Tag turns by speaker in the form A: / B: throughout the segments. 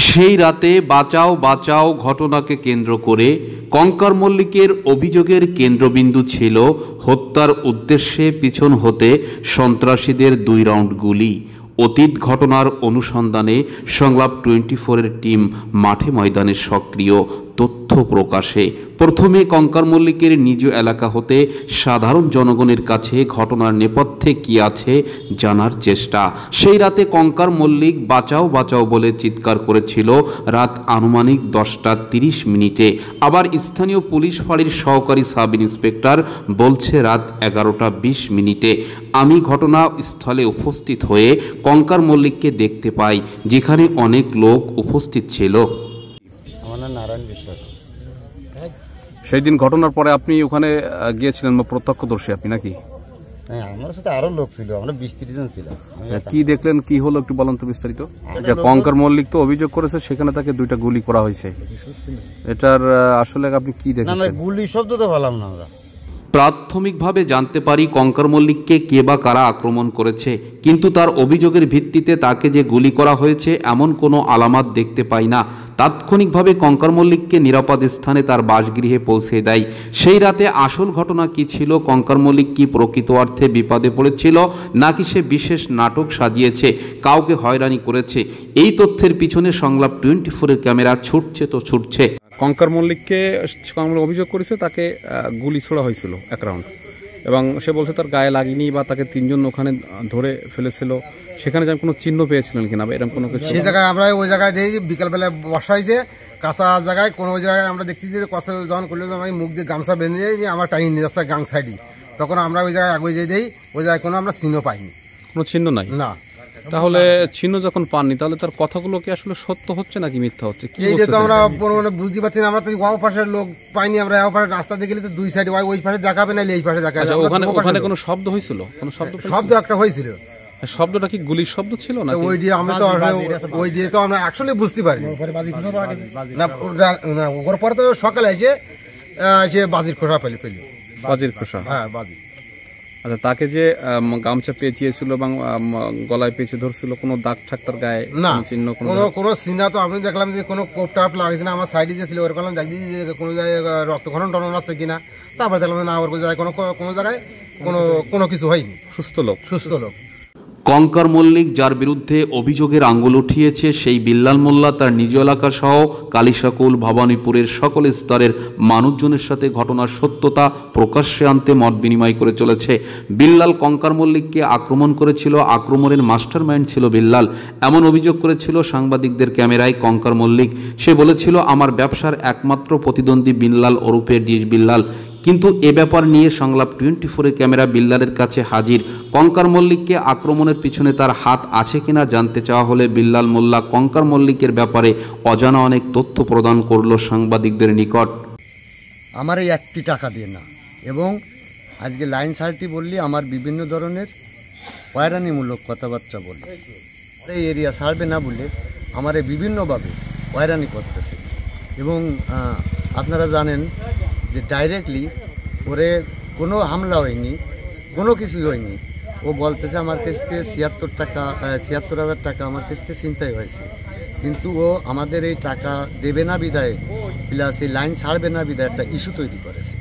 A: সেই রাতে বাঁচাও বাঁচাও ঘটনাকে কেন্দ্র করে কঙ্কার মল্লিকের অভিযোগের কেন্দ্রবিন্দু ছিল হত্যার উদ্দেশ্যে পিছন হতে সন্ত্রাসীদের 2 রাউন্ড গুলি। অতীত ঘটনার অনুসন্ধানে সংলাপ 24-এর টিম মাঠে ময়দানে সক্রিয়, তথ্য প্রকাশে। প্রথমে কঙ্কার মল্লিকের নিজ এলাকা হতে সাধারণ জনগণের কাছে ঘটনার নেপথ্যে কী আছে জানার চেষ্টা। সেই রাতে কঙ্কার মল্লিক বাঁচাও বাঁচাও বলে চিৎকার করেছিল রাত আনুমানিক 10:30। আবার স্থানীয় পুলিশ ফাঁড়ির সহকারী সাব ইন্সপেক্টর বলছে রাত 11:20। আমি ঘটনাস্থলে উপস্থিত হয়ে কঙ্কার মল্লিককে দেখতে পাই, যেখানে অনেক লোক উপস্থিত ছিল।
B: নারায়ণ বিশ্বাস।
C: সেই দিন ঘটনার পরে আপনি ওখানে গিয়েছিলেন বা প্রত্যক্ষদর্শী আপনি নাকি?
B: হ্যাঁ, আমার সাথে আরো লোক ছিল, আমরা 20-30 জন ছিলাম।
C: কি দেখলেন, কি হলো একটু বলেন তো বিস্তারিত। কঙ্কার মল্লিক তো অভিযোগ করেছে সেখানে তাকে 2টা গুলি করা হয়েছে, এটার আসলে আপনি কি দেখলেন?
B: গুলি শব্দ তো পেলাম না আমরা।
A: প্রাথমিকভাবে জানতে পারি কঙ্কার মল্লিককে কে বা কারা আক্রমণ করেছে, কিন্তু তার অভিযোগের ভিত্তিতে তাকে যে গুলি করা হয়েছে এমন কোনো আলামত দেখতে পাই না। তাৎক্ষণিকভাবে কঙ্কার মল্লিককে নিরাপদ স্থানে তার বাসগৃহে পৌঁছে দেয়। সেই রাতে আসল ঘটনা কি ছিল, কঙ্কার মল্লিক কি প্রকৃত অর্থে বিপদে পড়েছিল নাকি সে বিশেষ নাটক সাজিয়েছে, কাউকে হয়রানি করেছে, এই তথ্যের পিছনে সংলাপ 24-এর ক্যামেরা ছুটছে তো ছুটছে।
C: কঙ্কার মল্লিককে অভিযোগ করেছে তাকে গুলি ছোড়া হয়েছিল 1 রাউন্ড, এবং সে বলছে তার গায়ে লাগেনি বা তাকে 3 জন ওখানে ধরে ফেলেছিল। সেখানে যেন কোনো চিহ্ন পেয়েছিলেন কিনা বা এরকম কোনো কিছু?
B: সেই জায়গায় আমরা ওই জায়গায় দেখি বিকালবেলা বসাইছে কাঁচা জায়গায়, কোনো জায়গায় আমরা দেখছি যে কথা যখন করলে আমি মুখ দিয়ে গামছা বেঁধে যাই যে আমার টাইম নিয়ে যাচ্ছে গাং সাইডে, তখন আমরা ওই জায়গায় আগে যেয়ে দিই, ওই জায়গায় কোনো আমরা চিহ্ন পাইনি।
C: কোনো চিহ্ন নাই? না। তাহলে চিহ্ন যখন পাননি তাহলে তার কথাগুলো কি আসলে সত্য হচ্ছে নাকি মিথ্যা হচ্ছে?
B: এইটা তো আমরা বুঝতে পারছি না। আমরা তো ওই পাশের লোক পাইনি, আমরা ওই পাশে রাস্তা দিয়ে গেলে তো 2 সাইডে ওই পাশে দেখাবে না, এই পাশে দেখাবে।
C: ওখানে কোনো শব্দ হয়েছিল? কোনো শব্দ
B: একটা হয়েছিল।
C: শব্দটা কি গুলির শব্দ ছিল না?
B: ওই দিয়ে আমি তো ওই দিয়ে তো আমরা আসলে বুঝতে পারি না। ওর পরে তো সকালে এসে বাজির খোসা পেলি।
C: বাজির খোসা?
B: হ্যাঁ, বাজি।
C: আচ্ছা, তাকে যে গামছা পেঁচিয়েছিল এবং গলায় পেঁচে ধরছিল, কোনো দাগ ঠাক তার গায়ে
B: না,
C: চিহ্ন
B: কোনো চিহ্ন তো আমি দেখলাম যে কোনো কোপ টাপ লাগছে না। আমার সাইডে যে ছিল ওর কলাম দেখছি যে কোনো জায়গায় রক্তক্ষরণ টরণ আছে কিনা, তারপরে দেখলাম না ওর জায়গায় কোনো জায়গায় কোনো কিছু হয়নি। সুস্থ লোক।
A: কঙ্কার মল্লিক যার বিরুদ্ধে অভিযোগের আঙুল উঠিয়েছে সেই বিল্লাল মোল্লা তার নিজ এলাকা সহ কালিশাকুল, ভবানীপুরের সকল স্তরের মানুষজনের সাথে ঘটনার সত্যতা প্রকাশ্যে আনতে মত বিনিময় করে চলেছে। বিল্লাল কঙ্কার মল্লিককে আক্রমণ করেছিল, আক্রমণের মাস্টারমাইন্ড ছিল বিল্লাল, এমন অভিযোগ করেছিল সাংবাদিকদের ক্যামেরায় কঙ্কার মল্লিক। সে বলেছিল আমার ব্যবসার একমাত্র প্রতিদ্বন্দ্বী বিল্লাল ওরফে ডিস বিল্লাল। কিন্তু এ ব্যাপার নিয়ে সংলাপ 24-এর ক্যামেরা বিল্লালের কাছে হাজির। কঙ্কার মল্লিককে আক্রমণের পিছনে তার হাত আছে কিনা জানতে চাওয়া হলে বিল্লাল মোল্লা কঙ্কার মল্লিকের ব্যাপারে অজানা অনেক তথ্য প্রদান করল সাংবাদিকদের নিকট।
D: আমার এই 1টি টাকা দিয়ে না, এবং আজকে লাইন সার্টি বললি আমার বিভিন্ন ধরনের হয়রানিমূলক কথাবার্তা বলে, এই এরিয়া ছাড়বে না বলে আমার বিভিন্নভাবে হয়রানি করতেছে। এবং আপনারা জানেন যে ডাইরেক্টলি ওরে কোনো হামলা হয়নি, কোনো কিছুই হয়নি। ও বলতেছে আমার কাছ থেকে 76,000 টাকা আমার কাছ থেকে ছিনতাই হয়েছে, কিন্তু ও আমাদের এই টাকা দেবে না বিদায় প্লাস এই লাইন ছাড়বে না বিদায় একটা ইস্যু তৈরি করেছে।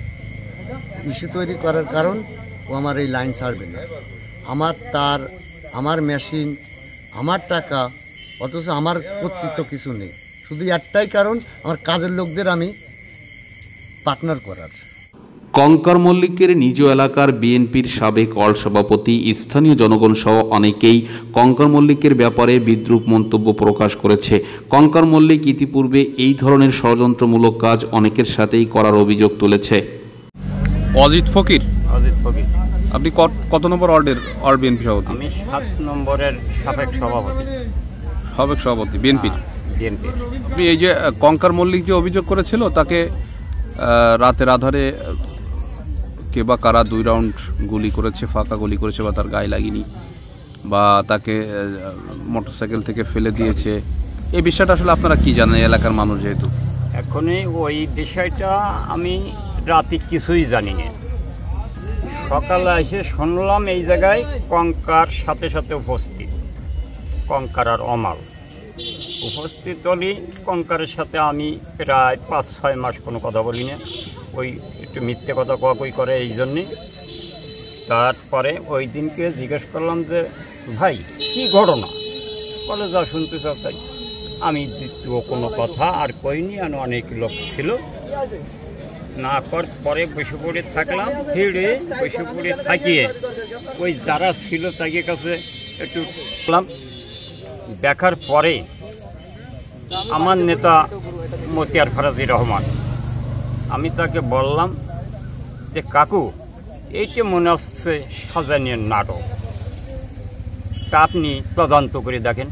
D: ইস্যু তৈরি করার কারণ ও আমার এই লাইন ছাড়বে না, আমার তার, আমার মেশিন, আমার টাকা, অথচ আমার কর্তৃত্ব কিছু নেই। শুধু একটাই কারণ, আমার কাজের লোকদের আমি পার্টনার করার।
A: কঙ্কার মল্লিকের নিজ এলাকার বিএনপির সাবেক ওয়ার্ড সভাপতি, স্থানীয় জনগণ সহ অনেকেই কঙ্কার মল্লিকের ব্যাপারে বিদ্রূপ মন্তব্য প্রকাশ করেছে। কঙ্কার মল্লিক ইতিপূর্বে এই ধরনের ষড়যন্ত্রমূলক কাজ অনেকের সাথেই করার অভিযোগ তুলেছে।
C: অজিত ফকির, আপনি কত নম্বর ওয়ার্ডের বিএনপি সভাপতি?
E: আমি 7 নম্বরের সাবেক সভাপতি
C: বিএনপির। আপনি এই যে কঙ্কার মল্লিক যে অভিযোগ করেছিল তাকে রাতের আধারে কে বা কারা 2 রাউন্ড গুলি করেছে, ফাঁকা গুলি করেছে বা তার গায়ে লাগেনি বা তাকে মোটরসাইকেল থেকে ফেলে দিয়েছে, এই বিষয়টা আসলে আপনারা কি জানেন এলাকার মানুষ যেহেতু?
E: এখনই ওই বিষয়টা আমি রাতে কিছুই জানি না। সকালে এসে শুনলাম এই জায়গায় কঙ্কার সাথে উপস্থিত, কঙ্কার আর অমাল উপস্থিত হলি কঙ্কারের সাথে আমি প্রায় 5-6 মাস কোনো কথা বলি না, ওই একটু মিথ্যে কথা কই করে এই জন্যে। তারপরে ওই দিনকে জিজ্ঞেস করলাম যে ভাই কী ঘটনা, বলে যা শুনতে চাও তাই। আমি দ্বিতীয় কোনো কথা আর কইনি, আর অনেক লোক ছিল না কর। পরে বসে পড়ে থাকলাম, ফিরে বসে পড়ে থাকিয়ে ওই যারা ছিল তাকে কাছে একটু দেখলাম। দেখার পরে আমার নেতা মতিয়ার ফারাজি রহমান, আমি তাকে বললাম যে কাকু এইটা মনে হচ্ছে সাজানিয়ার নাটক, তা আপনি তদন্ত করে দেখেন।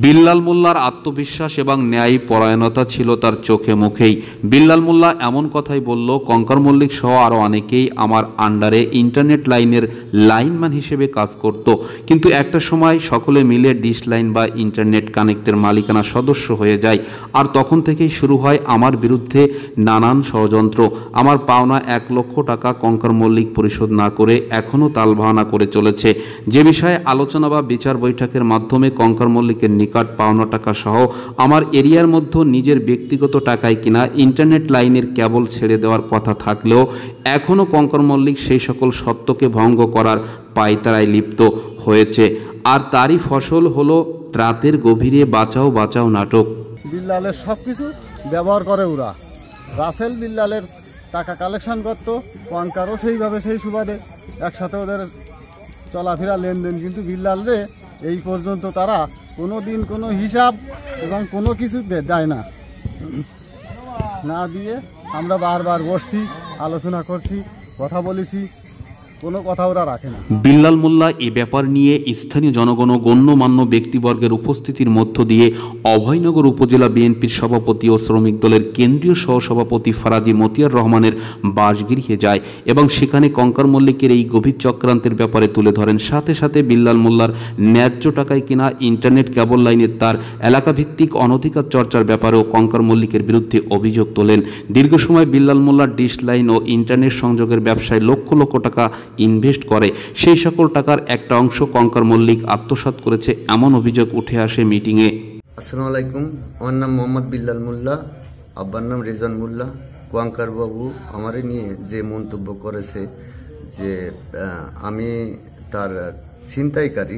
A: বিল্লাল মোল্লার আত্মবিশ্বাস এবং ন্যায় পরায়ণতা ছিল তার চোখে মুখেই। বিল্লাল মোল্লা এমন কথাই বলল, কঙ্কার মল্লিক সহ আরও অনেকেই আমার আন্ডারে ইন্টারনেট লাইনের লাইনম্যান হিসেবে কাজ করত, কিন্তু একটা সময় সকলে মিলে ডিশ লাইন বা ইন্টারনেট কানেক্টের মালিকানা সদস্য হয়ে যায়, আর তখন থেকেই শুরু হয় আমার বিরুদ্ধে নানান ষড়যন্ত্র। আমার পাওনা 1 লক্ষ টাকা কঙ্কার মল্লিক পরিশোধ না করে এখনও তালবাহানা করে চলেছে, যে বিষয়ে আলোচনা বা বিচার বৈঠকের মাধ্যমে কঙ্কার মল্লিকের নিকট পাওনা টাকা সহ আমার এরিয়ার মধ্যে নিজের ব্যক্তিগত টাকায় কিনা ইন্টারনেট লাইনের কেবল ছেড়ে দেওয়ার কথা থাকলেও এখনও কঙ্কার মল্লিক সেই সকল সত্যকে ভঙ্গ করার পায়তারায় লিপ্ত হয়েছে, আর তারই ফসল হলো রাতের গভীরে বাঁচাও বাঁচাও নাটক।
F: বিল্লালের সব কিছু ব্যবহার করে ওরা। রাসেল বিল্লালের টাকা কালেকশন করত, কঙ্কারও সেইভাবে সেই সুবাদে একসাথে ওদের চলাফেরা লেনদেন, কিন্তু বিল্লালরে এই পর্যন্ত তারা কোনো দিন কোনো হিসাব এবং কোনো কিছু দেয় না, না দিয়ে আমরা বারবার বসছি, আলোচনা করছি, কথা বলেছি, কোনো কথা ওরা রাখে না।
A: বিল্লাল মোল্লা এ ব্যাপার নিয়ে স্থানীয় জনগণ ও গণ্যমান্য ব্যক্তিবর্গের উপস্থিতির মধ্য দিয়ে অভয়নগর উপজেলা বিএনপির সভাপতি ও শ্রমিক দলের কেন্দ্রীয় সহসভাপতি ফারাজি মতিয়ার রহমানের বাসগৃহে যায় এবং সেখানে কঙ্কার মল্লিকের এই গভীর চক্রান্তের ব্যাপারে তুলে ধরেন। সাথে সাথে বিল্লাল মোল্লার ন্যায্য টাকায় কিনা ইন্টারনেট কেবল লাইনের তার এলাকাভিত্তিক অনধিকার চর্চার ব্যাপারেও কঙ্কার মল্লিকের বিরুদ্ধে অভিযোগ তোলেন। দীর্ঘ সময় বিল্লাল মোল্লার ডিশ লাইন ও ইন্টারনেট সংযোগের ব্যবসায় লক্ষ লক্ষ টাকা ইনভেস্ট করে, সেই সকল টাকার একটা অংশ কঙ্কার মল্লিক আত্মসাৎ করেছে এমন অভিযোগ উঠে আসে মিটিংয়ে।
D: আসসালামু আলাইকুম, আমার নাম মোহাম্মদ বিল্লাল মোল্লা, আব্বার নাম রেজান মোল্লা। কঙ্কার বাবু আমারে নিয়ে যে মন্তব্য করেছে যে আমি তার ছিনতাইকারী,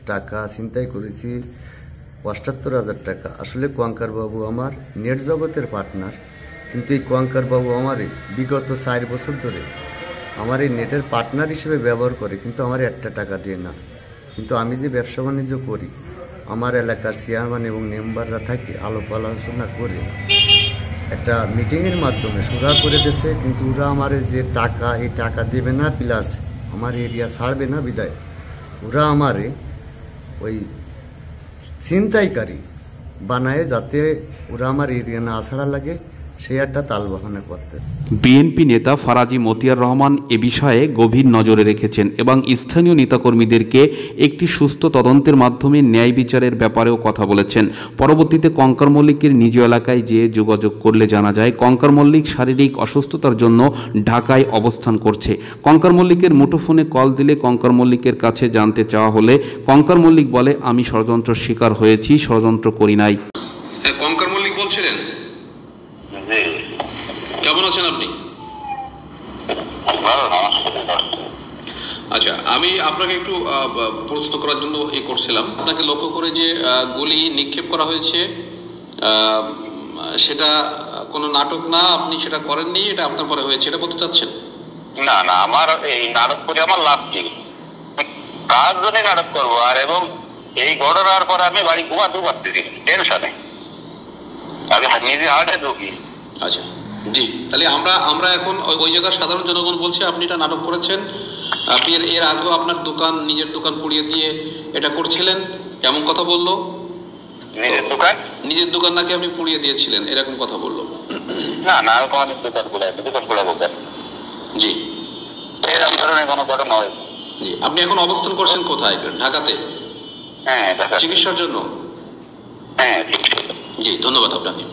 D: টাকা ছিনতাই করেছি ৭৫,০০০ টাকা। আসলে কঙ্কার বাবু আমার নেট জগতের পার্টনার, কিন্তু এই কঙ্কার বাবু আমারে বিগত 4 বছর ধরে আমার এই নেটের পার্টনার হিসেবে ব্যবহার করে, কিন্তু আমার একটা টাকা দিয়ে না। কিন্তু আমি যে ব্যবসা বাণিজ্য করি, আমার এলাকার চেয়ারম্যান এবং মেম্বাররা থাকে আলাপ আলোচনা করে একটা মিটিংয়ের মাধ্যমে সোজা করে দিয়েছে, কিন্তু ওরা আমার যে টাকা, এই টাকা দেবে না, প্লাস আমার এরিয়া ছাড়বে না, বিদায় ওরা আমারে ওই ছিনতাইকারী বানায়, যাতে ওরা আমার এরিয়া না ছাড়া লাগে, সে একটা তালবাহানা করতে।
A: বিএনপি নেতা ফারাজি মতিয়ার রহমান এ বিষয়ে গভীর নজরে রেখেছেন এবং স্থানীয় নেতাকর্মীদেরকে একটি সুস্থ তদন্তের মাধ্যমে ন্যায় বিচারের ব্যাপারেও কথা বলেছেন। পরবর্তীতে কঙ্কার মল্লিকের নিজ এলাকায় যেয়ে যোগাযোগ করলে জানা যায় কঙ্কার মল্লিক শারীরিক অসুস্থতার জন্য ঢাকায় অবস্থান করছে। কঙ্কার মল্লিকের মুঠোফোনে কল দিলে কঙ্কার মল্লিকের কাছে জানতে চাওয়া হলে কঙ্কার মল্লিক বলে, আমি ষড়যন্ত্র শিকার হয়েছি, ষড়যন্ত্র করি নাই। কঙ্কার মল্লিক বলছিলেন, কেমন আছেন আপনি? আচ্ছা, আমি আপনাকে একটু প্রশ্ন করার জন্য করছিলাম। আপনাকে লক্ষ্য করে যে গুলি নিক্ষেপ করা হয়েছে, সেটা কোনো নাটক না, আপনি সেটা করেননি, এটা আপনার পরে হয়েছে, এটা বলতে চাচ্ছেন?
G: না না, আমার এই নাটক করে আমার লাভ কি? কার জন্য নাটক করবো? আর এবং এই ঘটনার পরে আমি বাড়ি ঘুমাতে পারতেছি টেনশনে, আমি নিজে হার্টে ঢুকি।
A: আচ্ছা জি, তাহলে আমরা এখন ওই জায়গার সাধারণ জনগণ বলছে আপনি এটা নাটক করেছেন, আপনি এর আগেও আপনার দোকান, নিজের দোকান পুড়িয়ে দিয়ে এটা করছিলেন, এমন কথা বললো। নিজের দোকান নাকি আপনি পুড়িয়ে দিয়েছিলেন, এরকম কথা বললো।
G: না না, তোমাদের দোকান পুড়াবো কেন?
A: জি,
G: এরকম ধরনের কোনো ঘটনা হয়।
A: জি, আপনি এখন অবস্থান করছেন কোথায়? ঢাকাতে?
G: হ্যাঁ,
A: চিকিৎসার জন্য?
G: হ্যাঁ।
A: জি, ধন্যবাদ আপনাকে।